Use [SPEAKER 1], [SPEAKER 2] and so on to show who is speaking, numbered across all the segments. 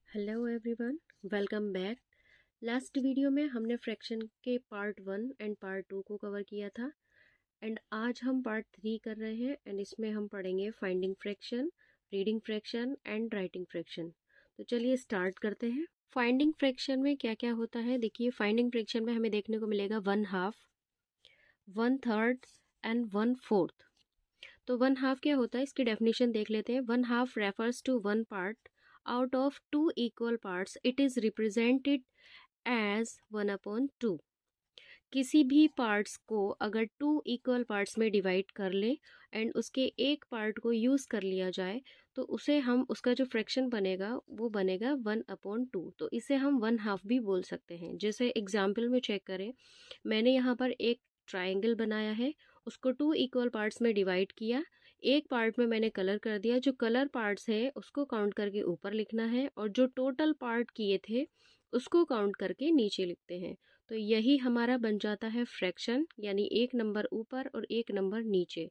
[SPEAKER 1] Hello everyone, welcome back. Last video में हमने fraction के पार्ट 1 एंड पार्ट 2 को कवर किया था एंड आज हम पार्ट 3 कर रहे हैं एंड इसमें हम पढ़ेंगे finding fraction, reading fraction and writing fraction. तो चलिए स्टार्ट करते हैं। फाइंडिंग फ्रैक्शन में क्या क्या होता है, देखिए फाइंडिंग फ्रैक्शन में हमें देखने को मिलेगा 1/2, 1/3 एंड 1/4। तो 1/2 क्या होता है, इसकी डेफिनेशन देख लेते हैं। 1/2 refers to one part out of two equal parts, it is represented as 1/2। किसी भी पार्ट्स को अगर टू इक्वल पार्ट्स में डिवाइड कर ले एंड उसके एक पार्ट को यूज़ कर लिया जाए तो उसे हम उसका जो फ्रैक्शन बनेगा वो बनेगा 1/2। तो इसे हम 1/2 भी बोल सकते हैं। जैसे एग्जाम्पल में चेक करें, मैंने यहाँ पर एक ट्राइंगल बनाया है, उसको टू इक्वल पार्ट्स में डिवाइड किया, एक पार्ट में मैंने कलर कर दिया। जो कलर पार्ट्स है उसको काउंट करके ऊपर लिखना है और जो टोटल पार्ट किए थे उसको काउंट करके नीचे लिखते हैं। तो यही हमारा बन जाता है फ्रैक्शन, यानी एक नंबर ऊपर और एक नंबर नीचे।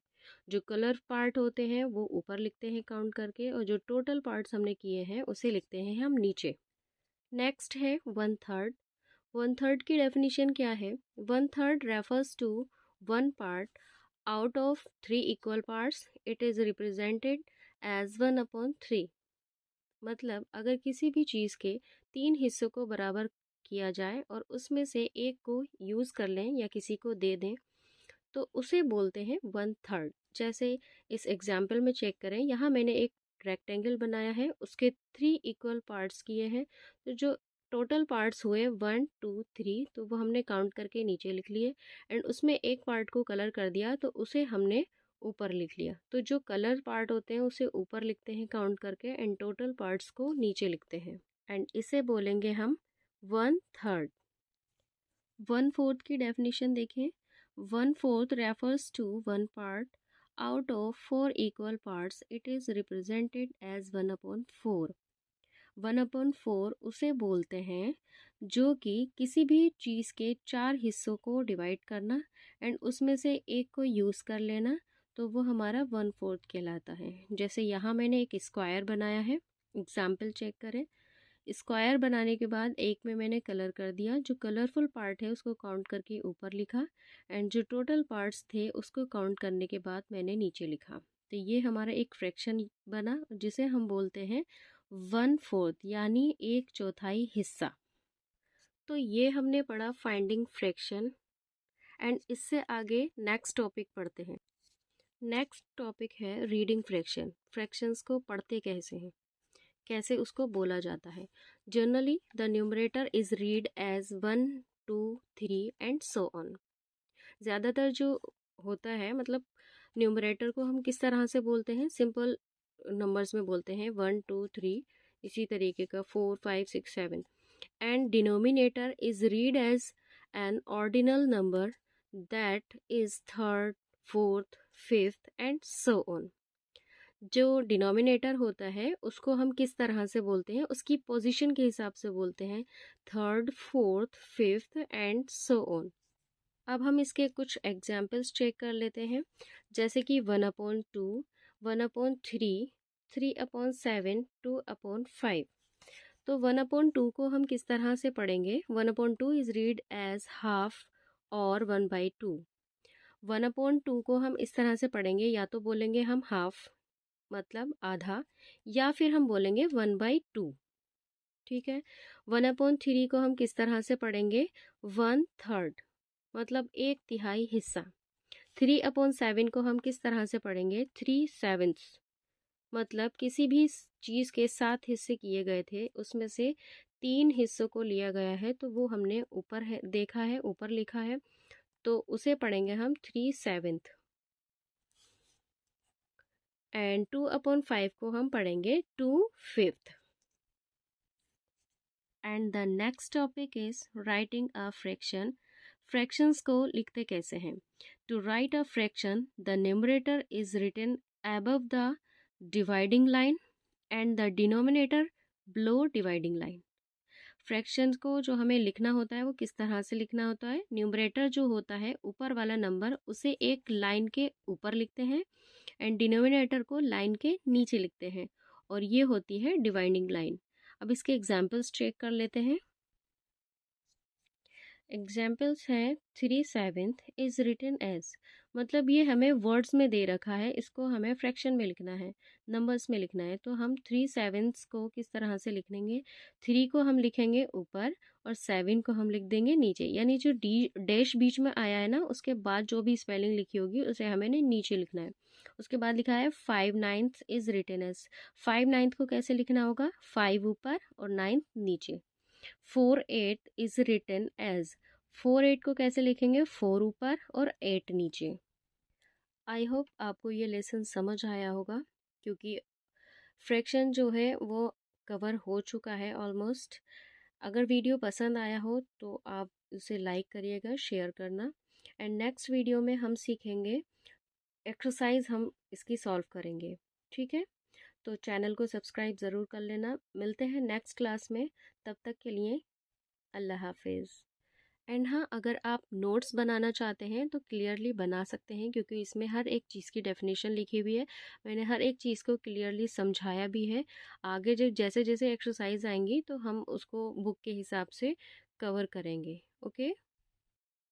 [SPEAKER 1] जो कलर पार्ट होते हैं वो ऊपर लिखते हैं काउंट करके और जो टोटल पार्ट्स हमने किए हैं उसे लिखते हैं हम नीचे। नेक्स्ट है 1/3। 1/3 की डेफिनेशन क्या है? 1/3 refers to one part out of three equal parts, it is represented as 1/3। मतलब अगर किसी भी चीज़ के 3 हिस्सों को बराबर किया जाए और उसमें से एक को यूज़ कर लें या किसी को दे दें तो उसे बोलते हैं 1/3। जैसे इस एग्जाम्पल में चेक करें, यहाँ मैंने एक रेक्टेंगल बनाया है, उसके 3 इक्वल पार्ट्स किए हैं। तो जो टोटल पार्ट्स हुए 1 2 3, तो वो हमने काउंट करके नीचे लिख लिए एंड उसमें एक पार्ट को कलर कर दिया तो उसे हमने ऊपर लिख लिया। तो जो कलर पार्ट होते हैं उसे ऊपर लिखते हैं काउंट करके एंड टोटल पार्ट्स को नीचे लिखते हैं एंड इसे बोलेंगे हम 1/3। 1/4 की डेफिनेशन देखें। 1/4 refers to one part out of four equal parts. It is represented as 1/4। 1/4 उसे बोलते हैं जो कि किसी भी चीज़ के 4 हिस्सों को डिवाइड करना एंड उसमें से एक को यूज़ कर लेना, तो वो हमारा 1/4 कहलाता है। जैसे यहाँ मैंने एक स्क्वायर बनाया है, एग्जाम्पल चेक करें। स्क्वायर बनाने के बाद एक में मैंने कलर कर दिया, जो कलरफुल पार्ट है उसको काउंट करके ऊपर लिखा एंड जो टोटल पार्ट्स थे उसको काउंट करने के बाद मैंने नीचे लिखा। तो ये हमारा एक फ्रैक्शन बना जिसे हम बोलते हैं 1/4, यानी 1/4 हिस्सा। तो ये हमने पढ़ा फाइंडिंग फ्रैक्शन एंड इससे आगे नेक्स्ट टॉपिक पढ़ते हैं। नेक्स्ट टॉपिक है रीडिंग फ्रैक्शन। फ्रैक्शंस को पढ़ते कैसे हैं, कैसे उसको बोला जाता है। Generally the numerator is read as 1 2 3 and so on. ज़्यादातर जो होता है, मतलब न्यूमरेटर को हम किस तरह से बोलते हैं, सिंपल नंबर्स में बोलते हैं 1 2 3, इसी तरीके का 4 5 6 7। And denominator is read as an ordinal number that is third fourth fifth and so on. जो डिनोमिनेटर होता है उसको हम किस तरह से बोलते हैं, उसकी पोजीशन के हिसाब से बोलते हैं third fourth fifth and so on. अब हम इसके कुछ एग्जाम्पल्स चेक कर लेते हैं, जैसे कि 1/2, 1/3, 3/7, 2/5। तो 1/2 को हम किस तरह से पढ़ेंगे? 1/2 इज रीड एज हाफ और 1/2। 1/2 को हम इस तरह से पढ़ेंगे, या तो बोलेंगे हम हाफ मतलब आधा, या फिर हम बोलेंगे 1/2। ठीक है। 1/3 को हम किस तरह से पढ़ेंगे? 1/3 मतलब 1/3 हिस्सा। 3/7 को हम किस तरह से पढ़ेंगे? 3/7 मतलब किसी भी चीज़ के 7 हिस्से किए गए थे उसमें से 3 हिस्सों को लिया गया है, तो वो हमने ऊपर है देखा है, ऊपर लिखा है, तो उसे पढ़ेंगे हम 3/7। एंड 2/5 को हम पढ़ेंगे 2/5। And the next topic is writing a fraction. Fractions को लिखते कैसे हैं? To write a fraction the numerator is written above the dividing line and the denominator below dividing line. Fraction को जो हमें लिखना होता है वो किस तरह से लिखना होता है? न्यूमरेटर जो होता है ऊपर वाला नंबर उसे एक लाइन के ऊपर लिखते हैं एंड डिनोमिनेटर को लाइन के नीचे लिखते हैं, और ये होती है डिवाइडिंग लाइन। अब इसके एग्जाम्पल्स चेक कर लेते हैं। एग्जाम्पल्स हैं 3/7 इज़ रिटन एज, मतलब ये हमें वर्ड्स में दे रखा है, इसको हमें फ्रैक्शन में लिखना है, नंबर्स में लिखना है। तो हम 3/7 को किस तरह से लिखेंगे, 3 को हम लिखेंगे ऊपर और 7 को हम लिख देंगे नीचे, यानी जो डैश बीच में आया है ना, उसके बाद जो भी स्पेलिंग लिखी होगी उसे हमें नीचे लिखना है। उसके बाद लिखा है 5/9 इज़ रिटन एज, 5/9 को कैसे लिखना होगा, 5 ऊपर और 9 नीचे। 4/8 इज रिटन एज, 4/8 को कैसे लिखेंगे, 4 ऊपर और 8 नीचे। आई होप आपको ये लेसन समझ आया होगा, क्योंकि फ्रैक्शन जो है वो कवर हो चुका है ऑलमोस्ट। अगर वीडियो पसंद आया हो तो आप उसे लाइक करिएगा, शेयर करना। एंड नेक्स्ट वीडियो में हम सीखेंगे एक्सरसाइज, हम इसकी सॉल्व करेंगे। ठीक है, तो चैनल को सब्सक्राइब ज़रूर कर लेना। मिलते हैं नेक्स्ट क्लास में, तब तक के लिए अल्लाह हाफिज़। एंड हाँ, अगर आप नोट्स बनाना चाहते हैं तो क्लियरली बना सकते हैं, क्योंकि इसमें हर एक चीज़ की डेफिनेशन लिखी हुई है, मैंने हर एक चीज़ को क्लियरली समझाया भी है। आगे जब जैसे जैसे एक्सरसाइज आएंगी तो हम उसको बुक के हिसाब से कवर करेंगे। ओके।